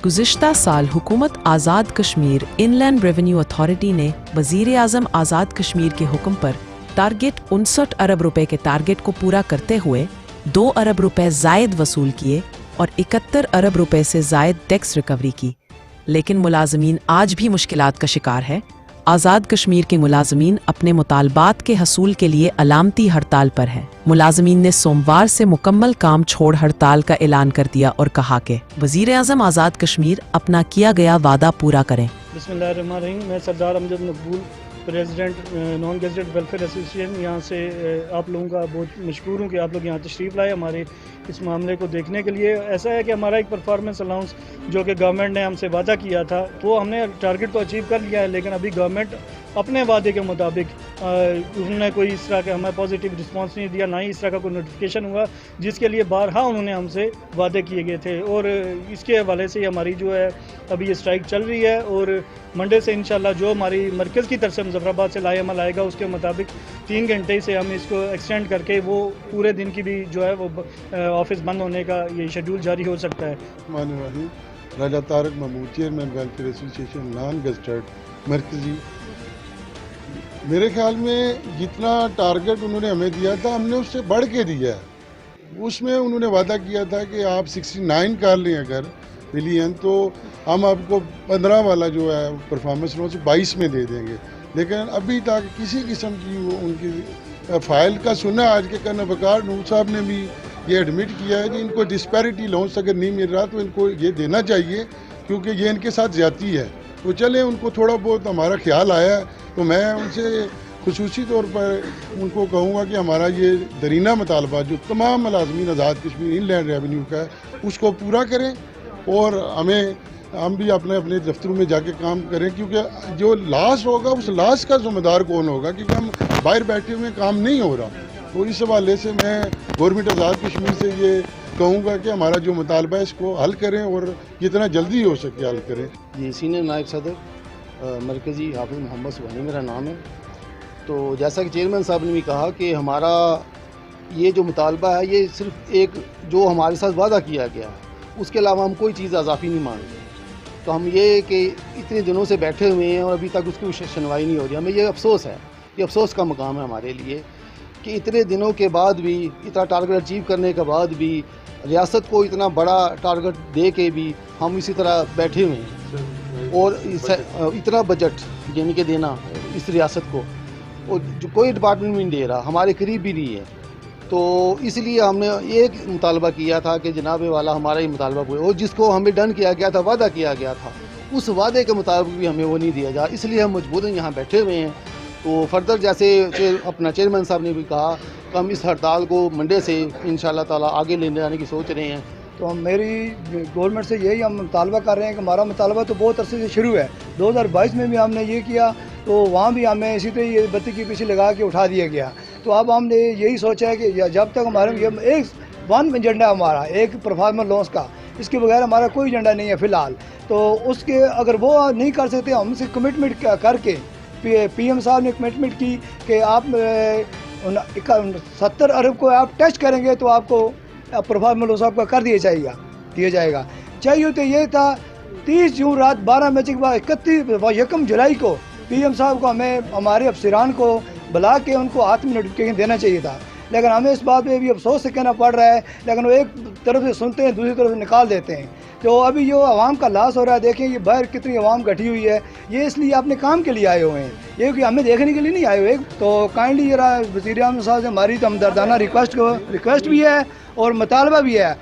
गुज़िश्ता साल हुकूमत Azad Kashmir inland revenue authority ने वज़ीर आज़म आज़ाद कश्मीर के हुक्म पर टारगेट 59 अरब रुपए के टारगेट को पूरा करते हुए 2 अरब रुपए ज़ायद वसूल किए और 71 अरब रुपए से ज़ायद टैक्स रिकवरी की। लेकिन मुलाजमीन आज भी मुश्किलात का शिकार है। आज़ाद कश्मीर के मुलाजमीन अपने मुतालबात के हसूल के लिए अलामती हड़ताल पर हैं। मुलाजमीन ने सोमवार से मुकम्मल काम छोड़ हड़ताल का ऐलान कर दिया और कहा कि वज़ीर आज़म आज़ाद कश्मीर अपना किया गया वादा पूरा करें। बिस्मिल्लाहिर्रहमानिर्रहीम। मैं सरदार अमजद मकबूल, president non gazetted welfare association, यहाँ से आप लोगों का बहुत मशकूर हूँ कि आप लोग यहाँ तशरीफ़ लाए हमारे इस मामले को देखने के लिए। ऐसा है कि हमारा एक परफॉर्मेंस अलाउंस जो कि गवर्नमेंट ने हमसे वादा किया था वो हमने टारगेट तो अचीव कर लिया है, लेकिन अभी गवर्नमेंट अपने वादे के मुताबिक उन्होंने कोई इस तरह का हमें पॉजिटिव रिस्पांस नहीं दिया, ना ही इस तरह का कोई नोटिफिकेशन हुआ जिसके लिए बारहा उन्होंने हमसे वादे किए गए थे। और इसके हवाले से हमारी जो है अभी ये स्ट्राइक चल रही है और मंडे से इंशाल्लाह जो हमारी मरकज़ की तरफ से मुज़फ़्फ़राबाद से लाएअमल आएगा उसके मुताबिक 3 घंटे से हम इसको एक्सटेंड करके वो पूरे दिन की भी जो है वो ऑफिस बंद होने का ये शेड्यूल जारी हो सकता है। Raja Tariq Mahmood, chairman welfare association non gazetted मरकज़ी। मेरे ख्याल में जितना टारगेट उन्होंने हमें दिया था हमने उससे बढ़ के दिया है। उसमें उन्होंने वादा किया था कि आप 69 कर लें अगर बिलियन तो हम आपको 15 वाला जो है परफॉर्मेंस लोन से 22 में दे देंगे। लेकिन अभी तक किसी किस्म की उनकी फाइल का सुना आज के करना बकार नूर साहब ने भी ये एडमिट किया है कि इनको डिस्पैरिटी लोन्स अगर नहीं मिल रहा तो इनको ये देना चाहिए क्योंकि ये इनके साथ ज़्यादती है। तो चले उनको थोड़ा बहुत हमारा ख्याल आया तो मैं उनसे खुसूसी तौर पर उनको कहूँगा कि हमारा ये दरीना मुतालबा जो तमाम मुलाजमीन आज़ाद कश्मीर इनलैंड रेवेन्यू का है उसको पूरा करें और हम भी अपने अपने दफ्तरों में जाके काम करें क्योंकि जो लॉस होगा उस लॉस का ज़िम्मेदार कौन होगा क्योंकि हम बाहर बैठे हुए काम नहीं हो रहा। तो इस हवाले से मैं गवर्नमेंट आज़ाद कश्मीर से ये कहूँगा कि हमारा जो मुतालबा है इसको हल करें और जितना जल्दी हो सके हल करें। जी, सीनियर नायब सदर मरकज़ी हाफिज़ मोहम्मद सुबहानी मेरा नाम है। तो जैसा कि चेयरमैन साहब ने भी कहा कि हमारा ये जो मुतालबा है ये सिर्फ एक जो हमारे साथ वादा किया गया है उसके अलावा हम कोई चीज़ अजाफी नहीं मांग रहे। तो हम ये कि इतने दिनों से बैठे हुए हैं और अभी तक उसकी सुनवाई नहीं हो रही। हमें ये अफसोस है, ये अफसोस का मकाम है हमारे लिए कि इतने दिनों के बाद भी इतना टारगेट अचीव करने के बाद भी रियासत को इतना बड़ा टारगेट दे के भी हम इसी तरह बैठे हुए हैं और इतना बजट यानी कि देना इस रियासत को और जो कोई डिपार्टमेंट भी नहीं दे रहा, हमारे करीब भी नहीं है। तो इसलिए हमने एक मुतालबा किया था कि जनाब वाला हमारा ही मुतालबा पूरा और जिसको हमें डन किया गया था, वादा किया गया था, उस वादे के मुताबिक भी हमें वो नहीं दिया जा, इसलिए हम मजबूरन यहाँ बैठे हुए हैं। तो फर्दर जैसे अपना चेयरमैन साहब ने भी कहा कि हम इस हड़ताल को मंडे से इंशाल्लाह ताला आगे लेने जाने की सोच रहे हैं। तो हम मेरी गवर्नमेंट से यही हम मुतालबा कर रहे हैं कि हमारा मुतालबा तो बहुत अरसे से शुरू है। 2022 में भी हमने ये किया तो वहाँ भी हमें इसी तरह ये बत्ती के पीछे लगा के उठा दिया गया। तो अब हमने यही सोचा है कि जब तक हमारे एक वन एजेंडा हमारा एक परफॉर्मेंस लोन्स का, इसके बगैर हमारा कोई एजेंडा नहीं है फ़िलहाल। तो उसके अगर वो नहीं कर सकते हमसे कमिटमेंट करके पीएम साहब ने कमिटमेंट की कि आप 70 अरब को आप टच करेंगे तो आपको परफॉर्मेंस लोन्स आपका कर दिया जाएगा। चाहिए तो ये था 30 जून रात 12 बजे के बाद 31 जुलाई को पीएम साहब को हमें हमारे अफसरान को बुला के उनको हाथ में नोटिफिकेशन देना चाहिए था। लेकिन हमें इस बात में भी अफसोस से कहना पड़ रहा है, लेकिन वो एक तरफ से सुनते हैं दूसरी तरफ से निकाल देते हैं। तो अभी जो आवाम का लॉस हो रहा है, देखें ये बाहर कितनी आवाम इकट्ठी हुई है, ये इसलिए अपने काम के लिए आए हुए हैं, ये कि हमें देखने के लिए नहीं आए हुए। तो काइंडली जरा वज़ीर आज़म साहब से हमारी हमदर्दाना रिक्वेस्ट भी है और मुतालबा भी है